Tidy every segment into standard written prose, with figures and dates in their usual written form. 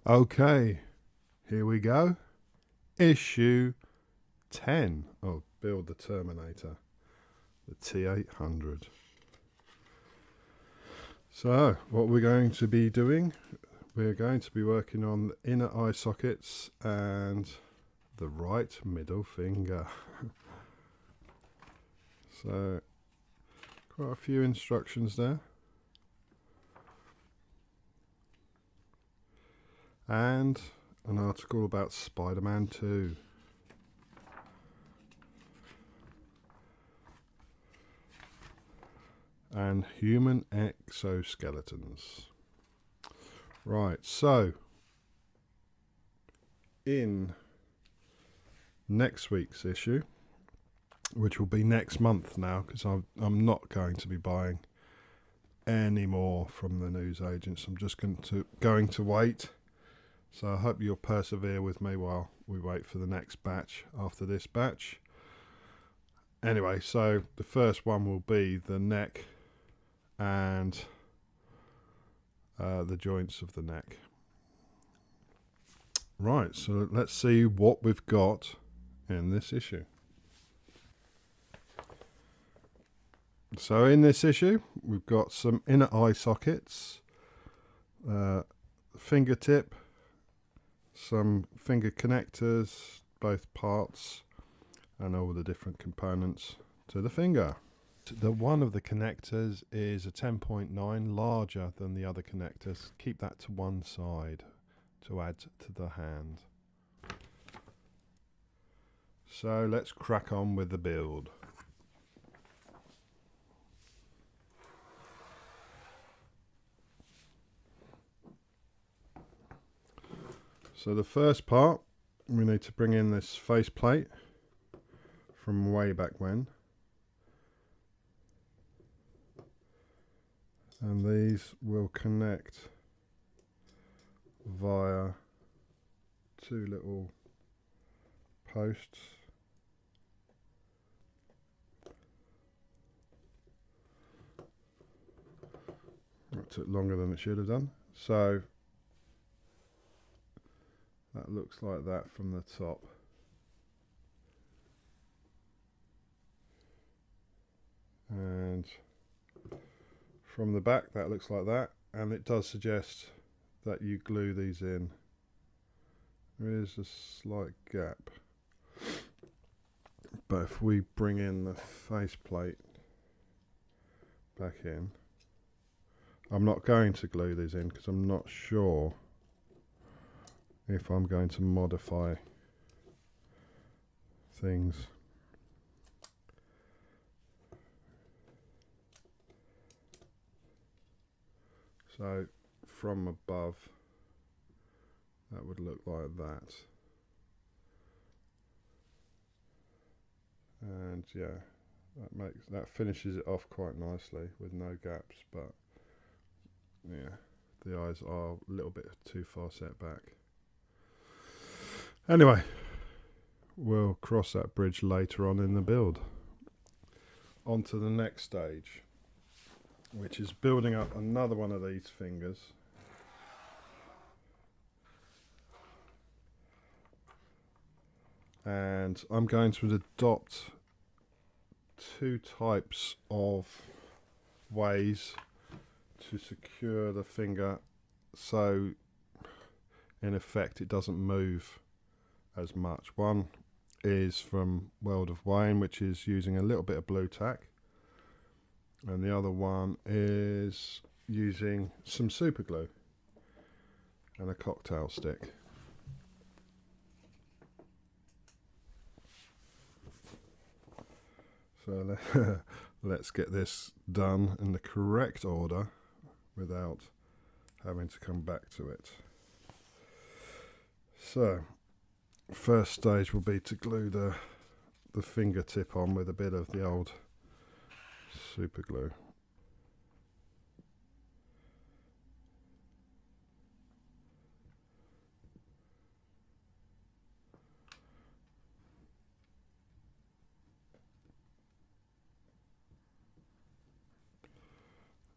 Okay, here we go. Issue 10 of Build the Terminator, the T800. So, what we're going to be doing, we're going to be working on the inner eye sockets and the right middle finger. So, quite a few instructions there. And an article about Spider-Man 2. And human exoskeletons. Right, so in next week's issue, which will be next month now, because I'm not going to be buying any more from the newsagents. I'm just going to wait. So I hope you'll persevere with me while we wait for the next batch after this batch. Anyway, so the first one will be the neck and the joints of the neck. Right, so let's see what we've got in this issue. So in this issue, we've got some inner eye sockets, fingertip, some finger connectors, both parts, and all the different components to the finger. The one of the connectors is a 10.9, larger than the other connectors. Keep that to one side to add to the hand. So let's crack on with the build. So the first part, we need to bring in this face plate from way back when. And these will connect via two little posts. That took longer than it should have done. So that looks like that from the top. And from the back that looks like that, and it does suggest that you glue these in. There is a slight gap, but if we bring in the face plate back in, I'm not going to glue these in because I'm not sure if I'm going to modify things. So from above, that would look like that. And yeah, that finishes it off quite nicely with no gaps, but yeah, the eyes are a little bit too far set back. Anyway, we'll cross that bridge later on in the build. On to the next stage, which is building up another one of these fingers. And I'm going to adopt two types of ways to secure the finger, so in effect it doesn't move as much. One is from World of Wayne, which is using a little bit of blue tack, and the other one is using some super glue and a cocktail stick. So let's get this done in the correct order without having to come back to it. So first stage will be to glue the fingertip on with a bit of the old super glue.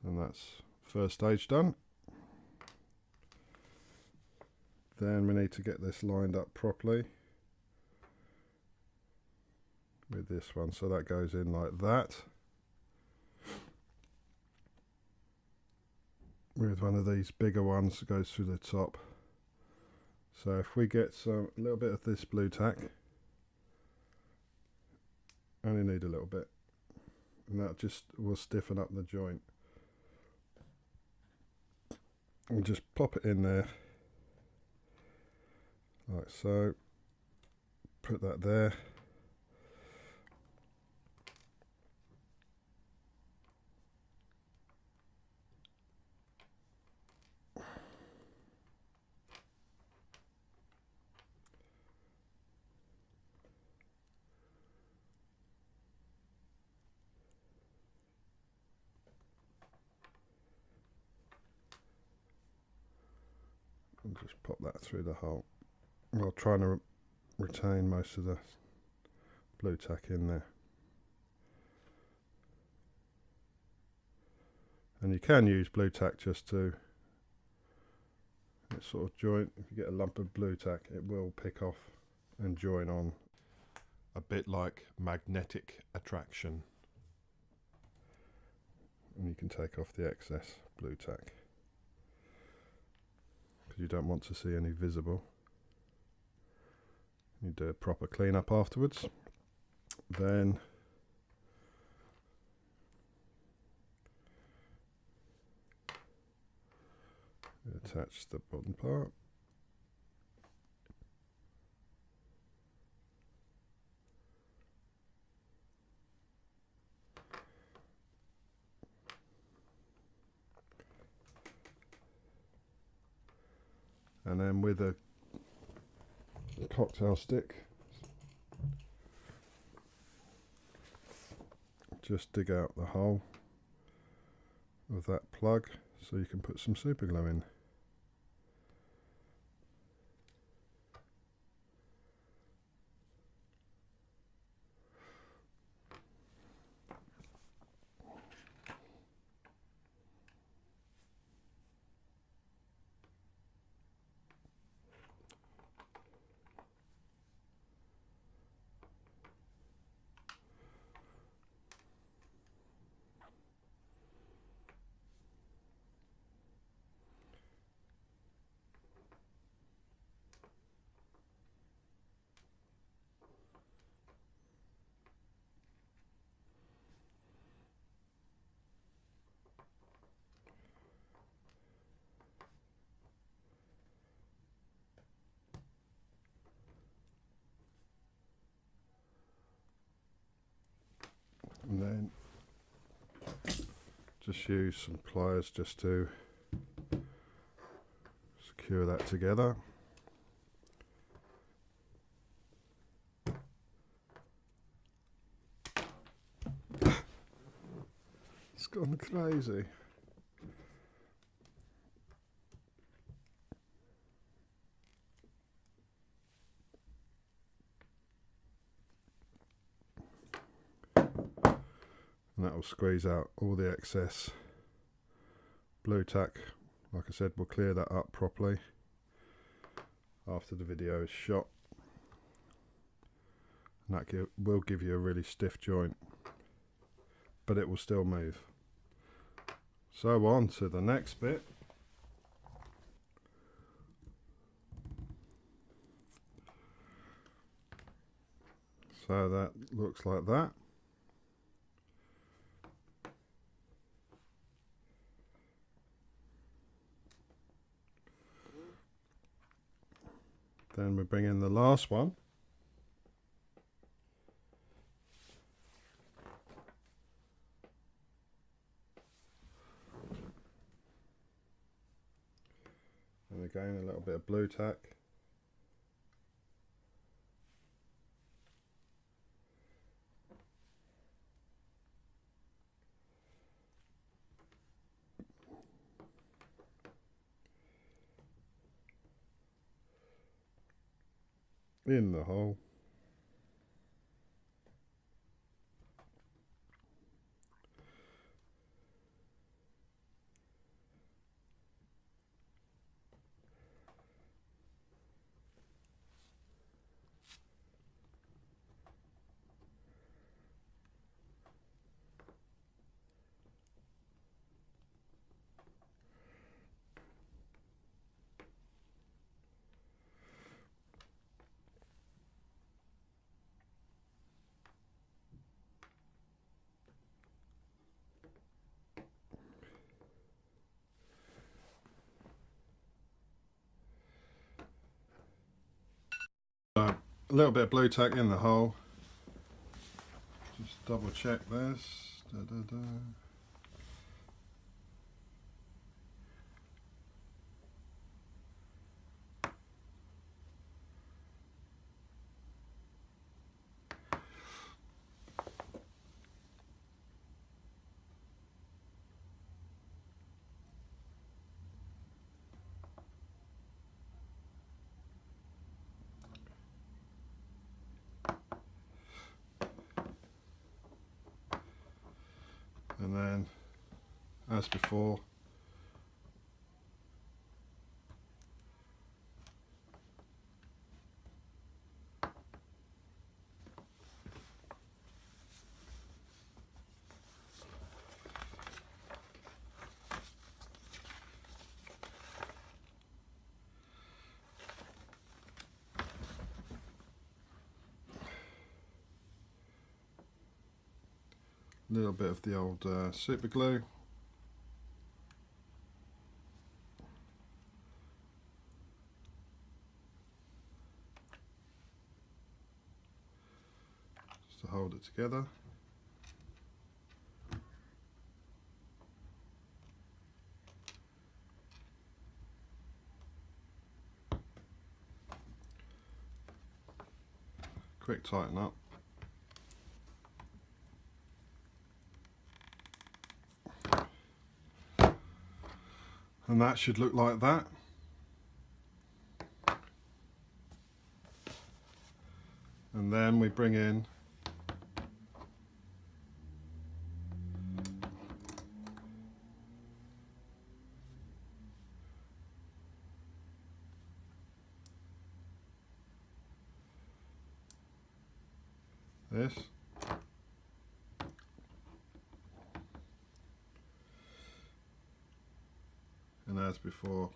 And that's first stage done. Then we need to get this lined up properly with this one, so that goes in like that. With one of these bigger ones that goes through the top. So if we get a little bit of this blue tack, only need a little bit, and that just will stiffen up the joint. And just pop it in there like so. Put that there. And just pop that through the hole while trying to retain most of the blue tack in there. And you can use blue tack just to sort of joint. If you get a lump of blue tack, it will pick off and join on, a bit like magnetic attraction. And you can take off the excess blue tack because you don't want to see any visible. You do a proper clean up afterwards. Then attach the bottom part. And then with a cocktail stick, just dig out the hole of that plug so you can put some super glue in. And then just use some pliers just to secure that together. It's gone crazy. And that will squeeze out all the excess blue tack. Like I said, we'll clear that up properly after the video is shot, and that will give you a really stiff joint, but it will still move. So on to the next bit. So that looks like that. Then we bring in the last one. And again, a little bit of blue tack. In the hole. a little bit of blue tack in the hole. Just double check this. Da, da, da. And then, as before, a little bit of the old super glue. Just to hold it together. Quick tighten up. And that should look like that. And then we bring in this. And as before,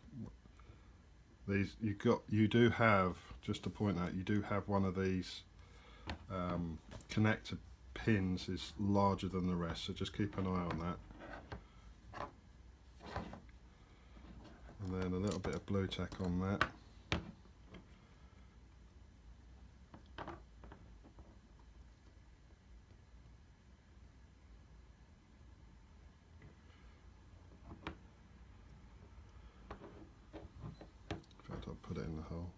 these you do have, just to point out, you do have one of these connector pins is larger than the rest, so just keep an eye on that. And then a little bit of blue tack on that. In fact, I'll put it in the hole.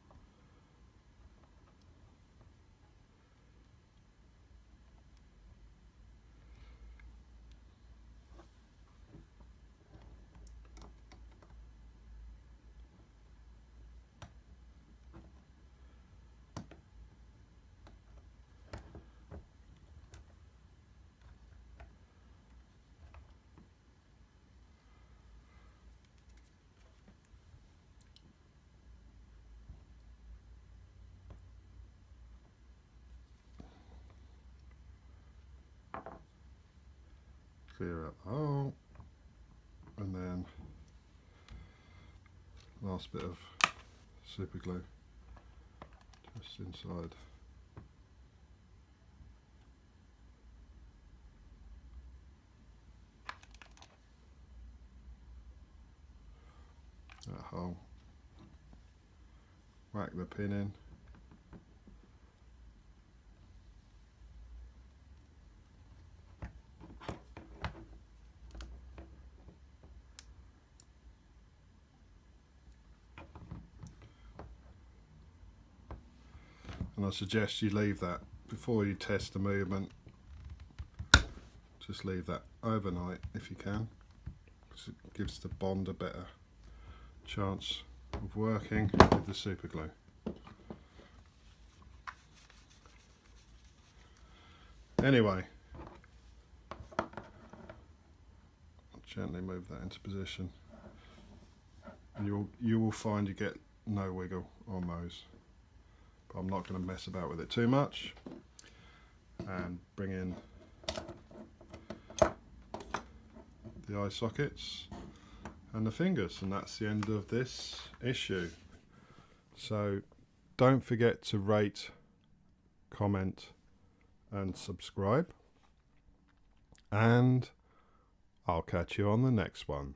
Clear out the hole, and then last bit of super glue just inside. That hole. Whack the pin in. And I suggest you leave that before you test the movement. Just leave that overnight if you can, because it gives the bond a better chance of working with the super glue. Anyway, I'll gently move that into position. And you will find you get no wiggle on those. I'm not going to mess about with it too much, and bring in the eye sockets and the fingers, and that's the end of this issue. So don't forget to rate, comment and subscribe, and I'll catch you on the next one.